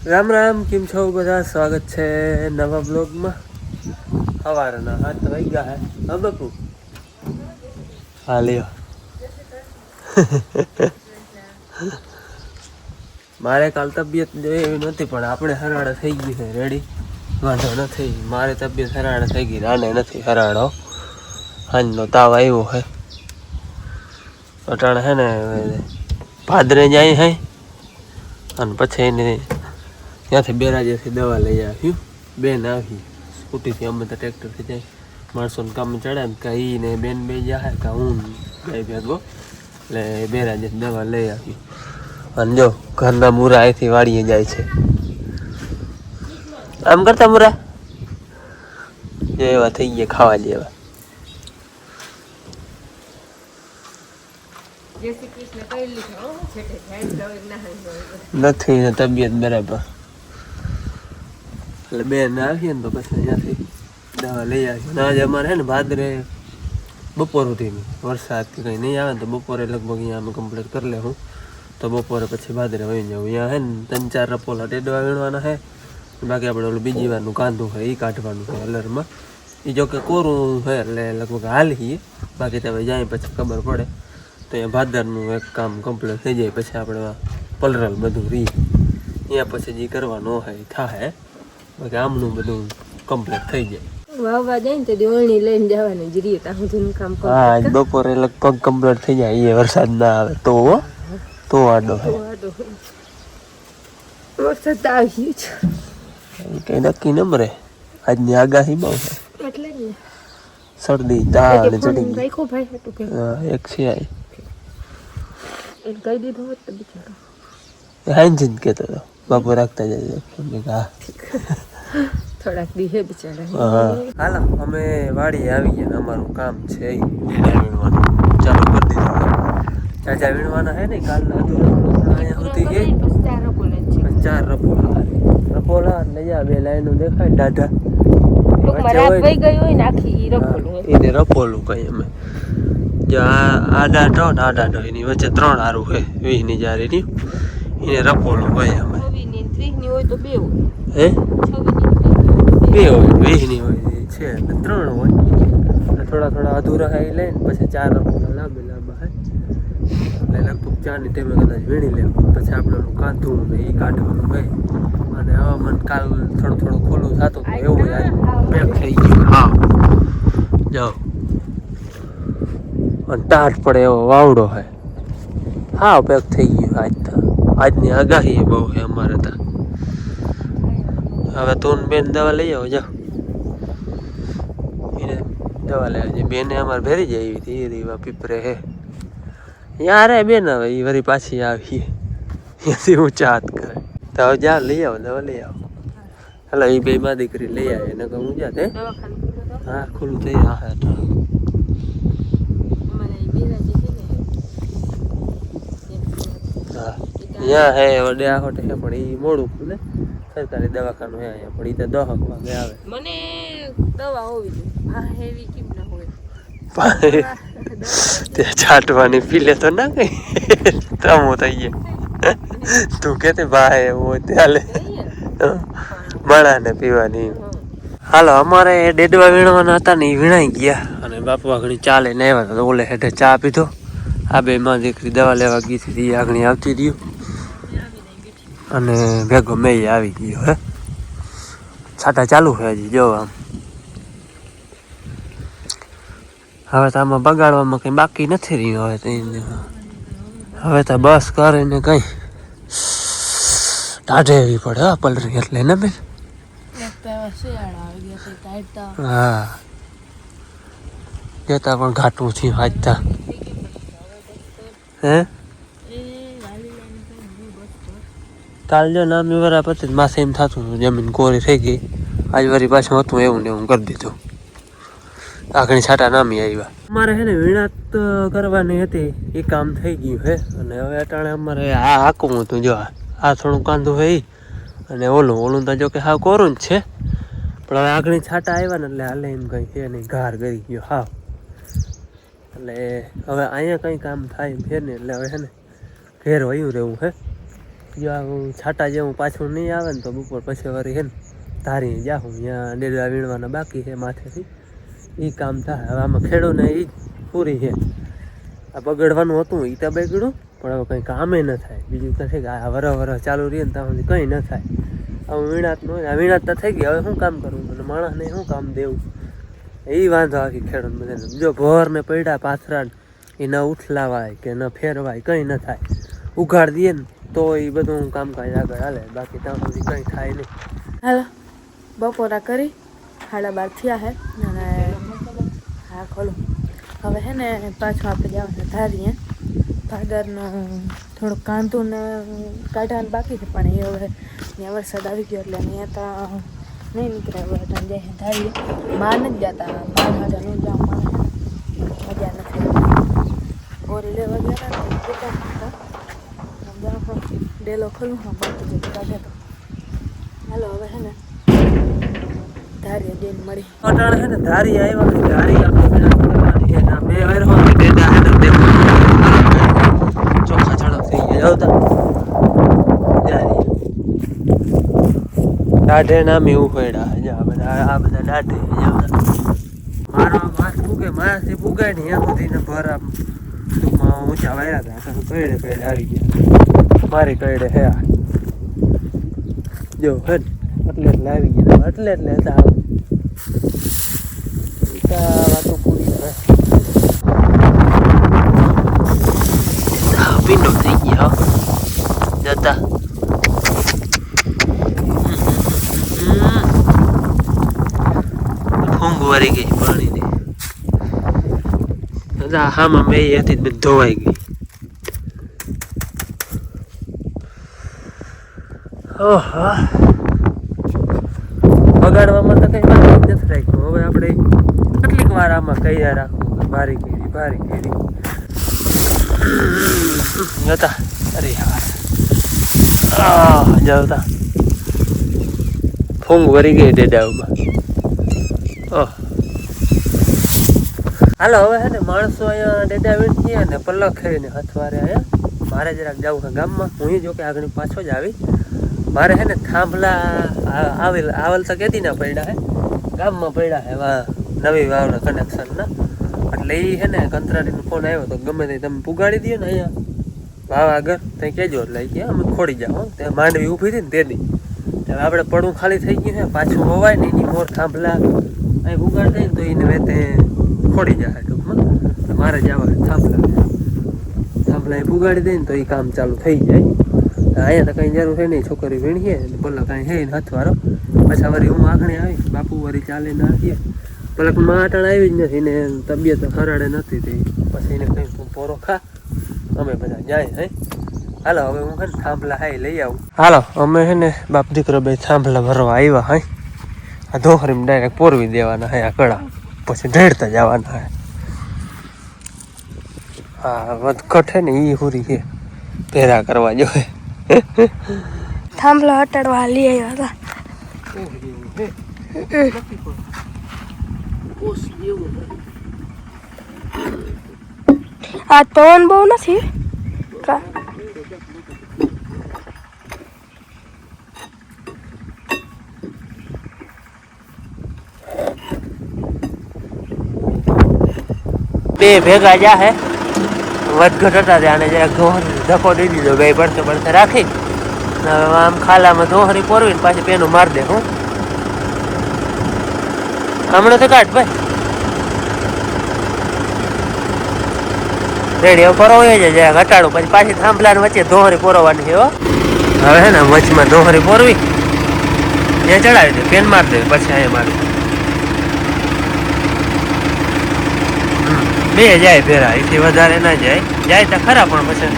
રામ રામ, કેમ છો બધા? સ્વાગત છે નવા બ્લોગમાં. સવારના 7 વાગ્યા હે. હા બાપુ, હા લ્યો. મારે કાલ તબિયત એવી નહોતી, પણ આપણે હરાડા થઈ ગઈ છે. રેડી, વાંધો નથી. મારે તબિયત હરાડા થઈ ગઈ, આને નથી હરાડો. હાજનો તાવ આવ્યો હે. અટાણે હે ને ભાદરે જાય હે, અને પછી એને ત્યાંથી બેરાજેથી દવા લઈ આવ્યું. બેન આવી સ્કૂટીથી, અમે તો ટ્રેક્ટરથી જાય. માણસોને કામ ચડે ને કાંઈ ને બેન બે જાય, કાં હું બે ભેગો. એટલે બેરાજે દવા લઈ આવી. અને જો ઘરના મૂરા અહીંથી વાળીએ જાય છે. આમ કરતા મૂરા જે એવા થઈ ગયા ખાવા જેવા. નથી તબિયત બરાબર. એટલે બેન આવીએ ને તો પછી ત્યાંથી દવા લઈ આવી. આજે અમારે છે ને ભાદરે બપોર સુધીની વરસાદ કે કંઈ નહીં આવે ને તો બપોરે લગભગ અહીંયા અમે કમ્પ્લીટ કરી લે હું. તો બપોરે પછી ભાદરે વહી જાઉં. અહીંયા હે ને 3-4 રપોલા ટેડવા વીણવાના છે. બાકી આપણે ઓલું બીજી વારનું કાંદું છે એ કાઢવાનું છે હલરમાં. એ જો કે કોરું છે એટલે લગભગ હાલીએ. બાકી તમે જાય પછી ખબર પડે. તો અહીંયા ભાદરનું એક કામ કમ્પ્લીટ થઈ જાય પછી આપણે પલરલ બધું રહી અહીંયા પછી જે કરવાનું હોય એ થાય. બાકી આમનું બધું કમ્પ્લીટ થઈ જાય. વાવવા જાય ને તો દિવાળી લઈને જવાની જ રીત આ બધું કામ કરો. હા, બપોરે લગભગ કમ્પ્લીટ થઈ જાય. એ વરસાદ ના આવે તો આડો હે. વરસાદ આવી છે કઈ નક્કી ન મરે. આજની આગાહી બહુ છે એટલે જ ને. શરદી તાવ ને ચડી ગઈ. રાખ્યો ભાઈ હતું કે એક છે આ એક કહી દીધું હોત તો બિચારો હાંજીન કહેતો હતો બાપુ રાખતા જાય. હા થોડાક દી હે બિચારા. હાલો અમે વાડી આવી ગયા. અમારું કામ છે વીણવાનું ચાલુ કરી દીધું. ચાચા વીણવાના હે ને કાલના અહીંયા સુધી છે. 4 રપોલા એટલે જા 2 લાઈનો દેખાય દાઢા. એને રપોલું કઈ અમે જો આ દાઢો ને આ દાઢો એની વચ્ચે 3 હારું છે 20 ની જારી એને રપોલું કઈ અમે. હે 2 હોય 20 ની હોય છે એટલે 3 હોય. થોડા અધૂરા હે લઈને પછી 4 રપોલા લાંબા હે એટલે લગભગ 4 ની ટેમે કદાચ વીણી લેવું. પછી આપણે કાંધું ને એ કાઢવાનું હોય. અને હવામાન કાલ થોડું ખોલું થતું એવું પેક થઈ ગયું. હા જાઓ અને ટાટ પડે એવો વાવડો હે. હા પેક થઈ ગયું. આજની આગાહી બહુ છે અમારે ત્યાં. હવે તું બેન દવા લઈ આવો જાઓ. એને દવા લઈ આવજે. બેને અમારે ભેરી જાય એવી હતી. એ રીવા પીપરે હે યાર બેન. હવે એ વળી પાછી આવી એથી ઊંચા હાથ કરે. તો હવે જા લઈ આવો દવા લઈ આવો. હાલો એ બે માં દીકરી લઈ આવે એને કહું હું જાતે. હા ખુલ્લું થઈ હા હા અહીંયા હે વડે આ હોટે હે પણ એ મોડું ખુલે. સરકારી દવાખાનું હે અહીંયા પણ એ તો 10 વાગે આવે. મને દવા હોવી જોઈએ. આ હેવી કેમ ના હોય તે છાંટવાની પીલે તો ના કઈ તમો થઈ ગયા. તું કે તે ભાઈ એવું ચાલે માણાને પીવાની. હાલો અમારે ડેડવા વીણવાના હતા ને એ વીણાઈ ગયા. અને બાપા ઘણી ચાલે ને આવ્યા તો ઓલે હેઠે ચા પીધો. આ બે માં દીકરી દવા લેવા ગઈ હતી આગળ આવતી રહ્યું અને ભેગો મેં આવી ગયો હે. છાટા ચાલુ છે હજી જો આમ. હવે તો આમાં બગાડવામાં કંઈ બાકી નથી રહ્યું. હવે તો બસ કરે ને કંઈ ટાઢે એવી પડે હા પલરી એટલે ને બેન. હા જતા પણ ઘાટું થયું વાંચતા હે. કાલ જો નામી વરા પછી માથે એમ થતું હતું જમીન કોરી થઈ ગઈ. આજ વરી પાછું હતું એવું ને એવું કરી દીધું. આગળ છાટા નામી આવ્યા. અમારે હે ને વીણાત કરવાની હતી એ કામ થઈ ગયું હે. અને હવે અટાણે અમારે આ હાકું હતું જો આ થોડું કાંધું હે અને ઓલું તો જો કે હા કોરું જ છે. પણ હવે આગળ છાટા આવ્યા ને એટલે હાલે એમ કંઈ છે નહીં. ઘાર કરી ગયો હા. એટલે હવે અહીંયા કંઈ કામ થાય એમ છે ને એટલે હવે હે ને ઘેર વયું રહેવું હે. જો છાટા જેવું પાછું નહીં આવે ને તો બપોર પછી વળી હે ને ધારી જાઉં ત્યાં ડેડા વીણવાના બાકી છે માથેથી એ કામ થાય. હવે આમાં ખેડૂને એ પૂરી છે. આ બગડવાનું હતું એ તો બગડ્યું પણ હવે કંઈ કામે ન થાય. બીજું તો છે કે આ વરસ ચાલુ રહીએ ને ત્યાં સુધી કંઈ ન થાય. હવે વીણાત ન હોય, આ વીણાત તો થઈ ગઈ, હવે શું કામ કરવું અને માણસને શું કામ દેવું એ વાંધો આખી ખેડૂત બધાને. જો ભોર ને પડ્યા પાથરા એ ન ઉઠલાવાય કે ન ફેરવાય કંઈ ન થાય. ઉઘાડ દઈએ ને તો એ બધું કામકાજ આગળ હાલે, બાકી ત્યાં સુધી કંઈ થાય નહીં. હાલો બપોરા કરી 12:30 થયા હે અને હા ખોલો હવે હે ને પાછું આપણે જવાના ધારીએ. ભાદરનું થોડુંક કાંધું ને કાઢવાનું બાકી છે પણ એ હવે ત્યાં વરસાદ આવી ગયો એટલે અહીંયા તો નહીં નીકળે. હવે જાય ધારીએ બહાર નથી જતા, બહાર મજા નહીં જવા મજા નથી. બોરી લેવા ગયા ડેલો ખોલું હા બાકી જતું કાઢે તો હાલો હવે હે ને ધારી જઈને મળી. અટાણે છે ને ધારી આવ્યા, ધારી આપણે કરવાની છે ને બે વાર હોય ડેડા હે ને દેખો ચોખ્ખા ચડક થઈ ગયા આવતા દાઢે નામ એવું પડ્યા છે આ બધા દાઢે આવતા. મારો માસ પૂગે મારાથી પૂગાય ને ત્યાં સુધીને ભર આમ ટૂંકમાં ઊંચા વાયરા હતા. કઈડે કઈડે આવી ગયા મારી કઈડે હે જો હે એટલે આવી ગયા એટલે હતા વાતો પૂરી કરે. પીંડો થઈ ગયા જતા ફૂંગ વરી ગઈ પાણીની. હામાં મેં હતી બધી ધોવાઈ ગઈ. ઓહો બગાડવામાં તો કઈ વાત નથી રાખ્યું. હવે આપણે કેટલીક વાર આમાં કૈયા રાખવું ભારી કરી જતા. અરે યાર જતા ફૂંગ વરી ગઈ ડેડાઓમાં. ઓહ હાલો હવે હે ને માણસો અહીંયા ડેડા વીણીએ ને પલક હે ને હથવારે અહીંયા મારે જરાક જવું છે ગામમાં. હું જો કે આગળ પાછો જ આવી. મારે હે ને થાંભલા આવેલ તો કેદી ના પડ્યા હે ગામમાં પડ્યા હે નવી વાવના કનેક્શનના. એટલે એ હે ને કંત્રાટીનો ફોન આવ્યો તો ગમે તે તમે પુગાડી દો ને અહીંયા વાવ આગળ ત્યાં કહેજો એટલે કે અમે ખોડી જાઓ. ત્યાં માંડવી ઊભી હતી ને તેની હવે આપણે પડવું ખાલી થઈ ગયું છે પાછું હોવાય ને એની મોર થાંભલા અહીં પુગાડ દઈએ ને તો એને વેતે ખોડી જાય ટૂંકમાં. મારે જવા થાંભલા એ પુગાડી દઈએ ને તો એ કામ ચાલુ થઈ જાય. અહીંયા તો કઈ જરૂર છે નહીં, છોકરી વીણીએ ને પલક કાંઈ હે ને હથવારો. પાછા વળી હું આંગણે આવી બાપુ વળી ચાલે ના આવીએ પલક માં અટાણ આવી જ નથી ને તબિયત હરાડે નથી તે પછી એને કંઈ તું પોરો ખા અમે બધા જાય હે. હાલો હવે હું હે ને થાંભલા હાઈ લઈ આવું. હાલો અમે હે ને બાપ દીકરો બે થાંભલા ભરવા આવ્યા હે. આ ધોખરીમાં ડાયરેક્ટ પોરવી દેવાના હે આ કડા પછી ઢેડતા જવાના હે. હા વધઘટ હે ને એ હુરી છે પેરા કરવા જોઈએ. થાંભલા હટાડવા લઈ આવ્યા હતા. આ પવન બહુ નથી બે ભેગા જા હે વધઘટ હતા ત્યાં જરાક ધક્કો દઈ દીધો બે પડતે રાખી આમ ખાલામાં ધોહરી પોરવીને પાછી પેનું માર દે. હું હમણાં તો કાઢ ભાઈ રેડી હવે પરોવે જાય ઘટાડું પછી પાછી થાંભલા વચ્ચે ધોહરી પોરવાની છે. હવે હે ને વચમાં ધોહરી પોરવી ત્યાં ચડાવી દે પેન માર દે પછી અહીંયા મારી બે જાય ફેરા એથી વધારે ના જાય તો ખરા પણ પછી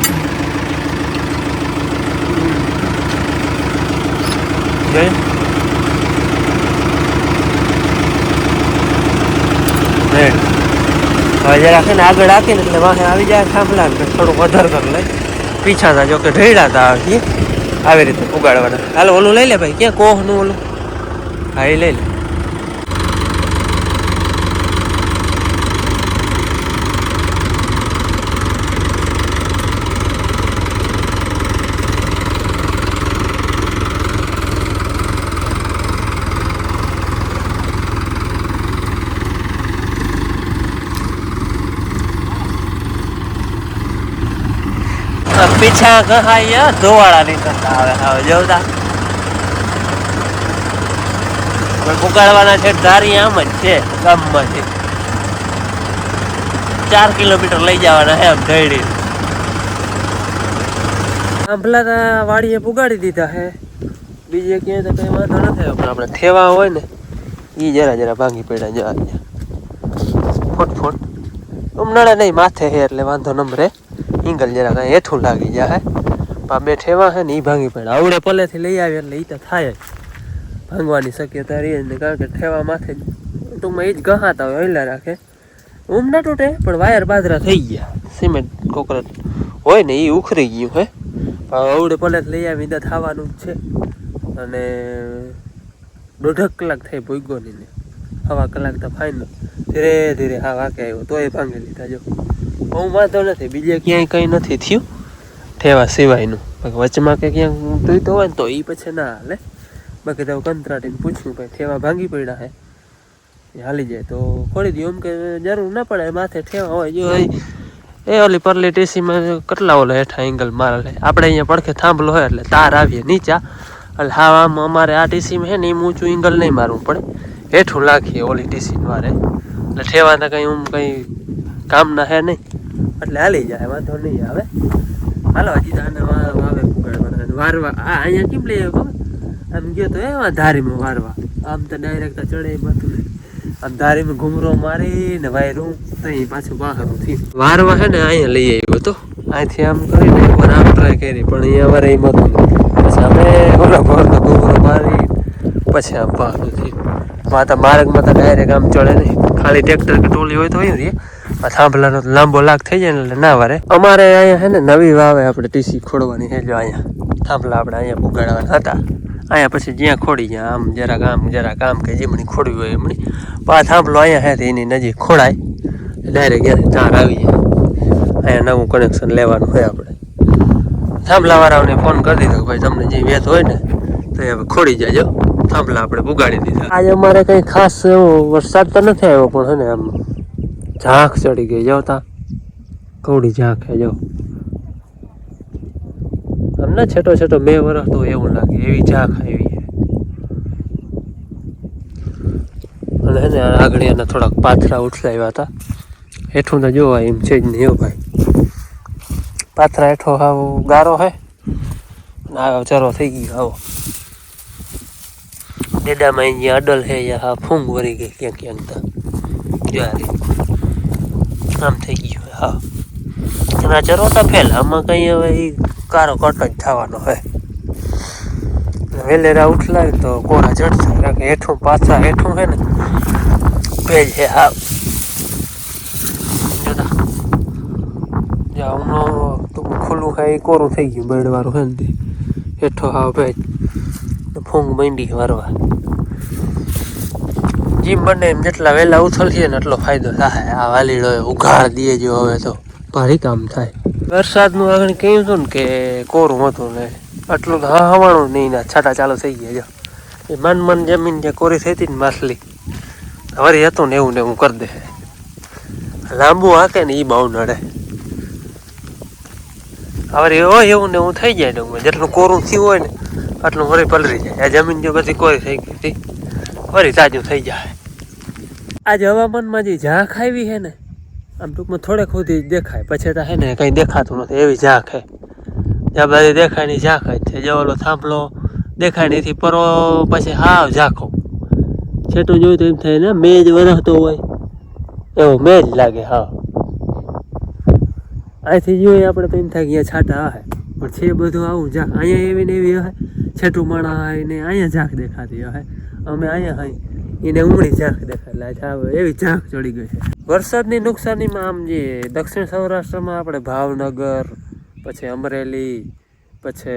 હવે જરાક ને આગળ રાખીને એટલે વાહે આવી જાય થાંભલા ને થોડુંક વધારે કરી લે. પીછાતા જો કે ઢેડા હતા આવી રીતે ઉગાડવાના. હાલો ઓલું લઈ લે ભાઈ ક્યાં કોહનું ઓલું હા એ લઈ લે. પીછા કહાય ધોવાળા નીકળતા આવે જોતા પુગાડવાના છે ધારી આમ જ છે ગામમાંથી 4 કિલોમીટર લઈ જવાના હે આમ ઢળી આંભલા વાડીએ પુગાડી દીધા હે બીજે ક્યાંય તો કઈ વાંધો ન થયો પણ આપણે થેવા હોય ને એ જરા ભાંગી પડ્યા જવા ફોટ ઉમનાળે નહીં માથે હે એટલે વાંધો નંબરે ઈંગલ જરા કાંઈ હેઠું લાગી જાય પણ બે ઠેવા હે ને એ ભાંગી પડ્યા આવડે પલેથી લઈ આવી એટલે એ તો થાય જ ભાંગવાની શક્યતા રહી ને કારણ કે ઠેવા માથે ટૂંકમાં એ જ ગહાતા હોય હૈલા રાખે ઊમ ના તૂટે પણ વાયર બાદરા થઈ ગયા સિમેન્ટ કોકરટ હોય ને એ ઉખરી ગયું હે આવડે પલેથી લઈ આવી તો થવાનું જ છે અને 1.5 કલાક થઈ ભૂગોની ને 1.5 કલાક તો ફાઇનલ ધીરે ધીરે હા વાકે આવ્યો તોય ભાંગી લીધા જો હું વાંધો નથી બીજે ક્યાંય કંઈ નથી થયું ઠેવા સિવાયનું બાકી વચમાં કે ક્યાંક તૂટતો હોય ને તો એ પછી ના હાલે બાકી તો કંતરાટીને પૂછ્યું ભાઈ ઠેવા ભાંગી પડ્યા હે એ હાલી જાય તો ખોડી દઉં એમ કે જરૂર ના પડે માથે ઠેવા હોય જો એ ઓલી પરલી ટીસીમાં કેટલા ઓલા હેઠા એંગલ મારે આપણે અહીંયા પડખે થાંભલો હોય એટલે તાર આવીએ નીચા એટલે હા આમ અમારે આ ટીસીમાં છે ને એમ ઊંચું એંગલ નહીં મારવું પડે હેઠું રાખીએ ઓલી ટીસી મારે એટલે ઠેવાના કંઈ કંઈ કામના હે નહીં એટલે હાલી જાય વાંધો નહીં આવે હાલો હજી આને વાવે પુગાડવાના વારવા આ અહીંયા કેમ લઈ આવ્યો આમ ગયો તો એવા ધારીમાં વારવા આમ તો ડાયરેક્ટ ચડે એમાં આમ ધારીમાં ઘૂમરો મારીને વાયરું ત્યાં પાછું બહારનું થયું વારવા છે ને અહીંયા લઈ આવ્યો હતો અહીંથી આમ કરીને એકવાર આમ ટ્રાય કરી પણ અહીંયા વારે એમ હતું પછી અમે ઓલો ઘરનો ઘૂમરો મારી પછી આમ બહારનું થયું માતા માર્ગમાં તો ડાયરેક્ટ આમ ચડે નહીં ખાલી ટ્રેક્ટર કે ટોલી હોય તો હોય ને થાંભલાનો લાંબો લાગ થઈ જાય ને એટલે ના વારે અમારે અહીંયા છે ને નવી વાવે આપણે ટીસી ખોડવાની છે જો અહીંયા થાંભલા આપણે અહીંયા પુગાડવાના હતા અહીંયા પછી જ્યાં ખોડી ગયા આમ જરાક આમ કે જેમણી ખોડવી હોય એમણી પા થાંભલો અહીંયા છે એની નજીક ખોડાય ડાયરેક્ટ ત્યાંથી તાર આવી જાય અહીંયા નવું કનેક્શન લેવાનું હોય આપણે થાંભલાવાળાઓને ફોન કરી દીધો ભાઈ તમને જે વેત હોય ને તો એ હવે ખોડી જાજો થાંભલા આપણે પુગાડી દીધા આજે અમારે કંઈ ખાસ એવો વરસાદ તો નથી આવ્યો પણ છે ને આમ ઝાંખ ચડી ગઈ જાવ તા કવડી ઝાંખ હે જાવ અમને છેટો બે વર્ષ તો એવું લાગે એવી ઝાંખ આવી અને હે ને આગળ એના થોડાક પાથરા ઉઠલાવ્યા હતા હેઠું તો જોવા એમ છે જ નહીં એવું ભાઈ પાથરા હેઠો હાવ ગારો હે ને આવો ચરો થઈ ગયો આવો ડેડામાં અહીંયા અડલ હે હા ફૂંગ વરી ગઈ ક્યાંક તો જોયા આમ થઈ ગયું હા એના ચરોટા ફેલ આમાં કંઈ હવે એ કારો કટ જ થવાનો હોય વેલેરા ઉઠલાય તો કોરા ચડશે કારણ કે હેઠું પાછા હેઠું છે ને ભેજ છે હા જોતા જાઉનો ટૂંકું ખુલ્લું ખાય કોરું થઈ ગયું બેડવાળું છે ને હેઠો હાવ ભેજ ફૂંગ માંડી વારવા જીમ બને એમ જેટલા વહેલા ઉથલીએ ને એટલો ફાયદો થાય આ વાલીડો ઉઘાડ દે જો હવે તો ભારી કામ થાય વરસાદનું આગળ કહ્યું હતું ને કે કોરું હતું ને આટલું તો હા હવાણું નહીં ના છાટા ચાલુ થઈ ગયા જો એ મન જમીન જે કોરી થઈ હતી ને માછલી વરી હતું ને એવું કરી દે લાંબુ હાકે ને એ બહુ નડે હવે હોય એવું ને એવું થઈ જાય ને જેટલું કોરું થયું હોય ને આટલું વળી પલરી જાય આ જમીન જો બધી કોરી થઈ ગઈ હતી વળી તાજું થઈ જાય આજે હવામાનમાં જે ઝાંખ આવી છે ને આમ ટૂંકમાં થોડેક સુધી દેખાય પછી તો હે ને કંઈ દેખાતું નથી એવી ઝાંખ હે જ્યાં બધી દેખાય ની ઝાંખ જ છે જે ઓલો થાંભલો દેખાય ને એથી પરો પછી હાવ ઝાંખો છેટું જોયું તો એમ થાય ને મેજ વરસતો હોય એવો મેજ લાગે હા અહીંથી જોઈએ આપણે તો એમ થાય કે છાટા હે પણ છે બધું આવું ઝાંખ અહીંયા એવી ને એવી હે છેટું માણા હોય ને અહીંયા ઝાંખ દેખાતી હે અમે અહીંયા હોય એને ઉમળી ઝાંખ દેખાય એવી ઝાંખ ચડી ગઈ છે વરસાદની નુકસાનીમાં આમ જે દક્ષિણ સૌરાષ્ટ્રમાં આપણે ભાવનગર પછી અમરેલી પછી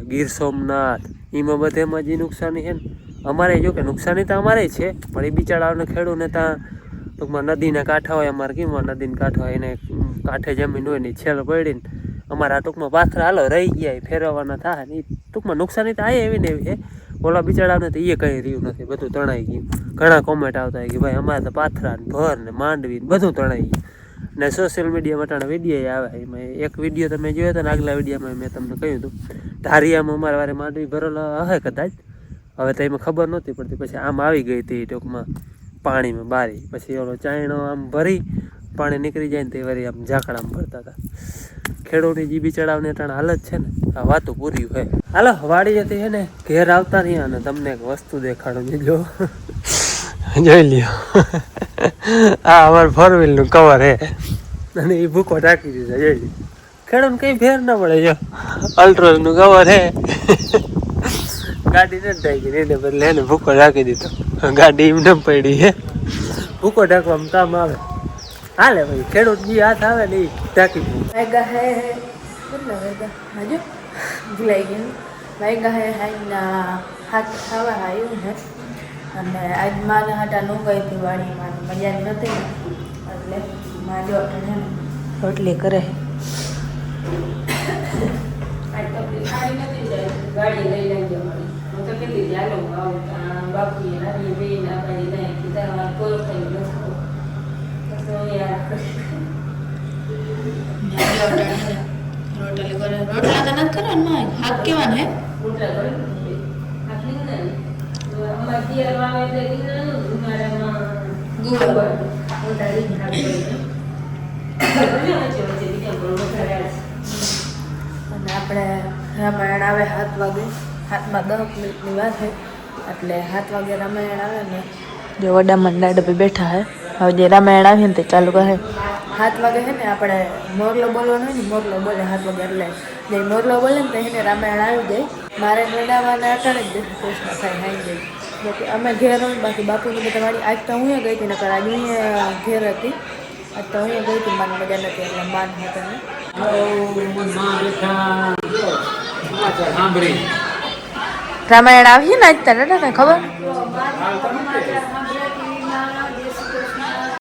ગીર સોમનાથ એમાં બધેમાં જે નુકસાની છે ને અમારે જો કે નુકસાની તો અમારે છે પણ એ બિચારાઓને ખેડૂને ત્યાં ટૂંકમાં નદીના કાંઠા હોય અમારે કેમ નદીના કાંઠા હોય એને કાંઠે જમીન હોય ને છેલ્લ પડીને અમારા ટૂંકમાં પાથરા હાલો રહી ગયા ફેરવવાના થાય ને એ ટૂંકમાં નુકસાની તો આવી એવી ને એવી છે ઓલા બિચારાને તો એ કંઈ રહ્યું નથી બધું તણાઈ ગયું ઘણા કોમેન્ટ આવતા કે ભાઈ અમારે તો પાથરા ને ભર ને માંડવી ને બધું તણાઈ ગયું ને સોશિયલ મીડિયામાં ટાણા વિડીયો આવે એમાં એક વિડીયો તમે જોયો હતો ને આગલા વિડીયોમાં મેં તમને કહ્યું હતું ધારિયામાં અમારા વારે માંડવી ભરેલો હશે કદાચ હવે તો એમાં ખબર નહોતી પડતી પછી આમ આવી ગઈ હતી ટૂંકમાં પાણીમાં બારી પછી ઓલો ચાયણો આમ ભરી પાણી નીકળી જાય ને તે વારી આમ ઝાકડામાં ભરતા હતા ખેડૂતની જીબી ચડાવને ટાણા હાલત છે ને આ વાતો પૂરી હોય હાલો વાડી જતી છે ને ઘેર આવતા રહ્યા અને તમને એક વસ્તુ દેખાડું જો જોઈ લ્યો આ અમારું 4-wheelનું કવર હે અને એ ભૂકો ઢાંકી દીધો જોઈ લ્યો ખેડૂત કઈ ફેર ના પડે જો અલ્ટ્રોઝનું કવર હે ગાડી નથી ઢાંકી એને બદલે એને ભૂકો ઢાંકી દીધો ગાડી એમ ન પડી હે ભૂકો ઢાંકવામાં કામ આવે હાલે ભાઈ ખેડૂત જે હાથ આવે ને એ ઢાંકી દે વાયગા હે કેટલા વાયગા હાજો ભૂલાઈ ગયું વાયગા હે હાઈના હાથ ખાવા આવ્યું હે અને આજ માને હાટા નો ગઈ હતી વાડીમાં મજા નથી એટલે માં જો રોટલી કરે ગાડી લઈ લેજો હું તો કેટલી ચાલો બાપુએ નાની બેન આપણી નહીં કીધા કોઈ થઈ નથી તો યાર રોટલી કરે રોટલા તો નથી કરવાના હાથ કેવાના હે રોટલા કરે આટલી ને અમાર દિયર વાવે એટલે દીકરાનું ઉનાળામાં ગુવાર રોટલા રી ખાઈ વચ્ચે વચ્ચે બીજા બરોબર કરે અને આપણે રામાયણ આવે 7 વાગે 7માં 10 મિનિટની વાત છે એટલે 7 વાગે રામાયણ આવે ને જે વડામાં દાડે બેઠા હે હવે જે રામાયણ આવે ને તે ચાલુ કરે 7 વાગે છે ને આપણે મોરલો બોલવાનો હોય ને મોરલો બોલે 7 વાગે એટલે જે મોરલો બોલે ને તો એને રામાયણ આવી જાય મારે વડાવાના અટાણે જ કૃષ્ણ થાય આવી જાય બાકી અમે ઘેર હોય બાકી બાપુની બધા મારી આજ તો હું ગઈ હતી નકર આજ હું ઘેર હતી આજ તો હું ગઈ હતી મારી મજા નથી એટલે માન હતા રામાયણ આવી ને આજ તને ખબર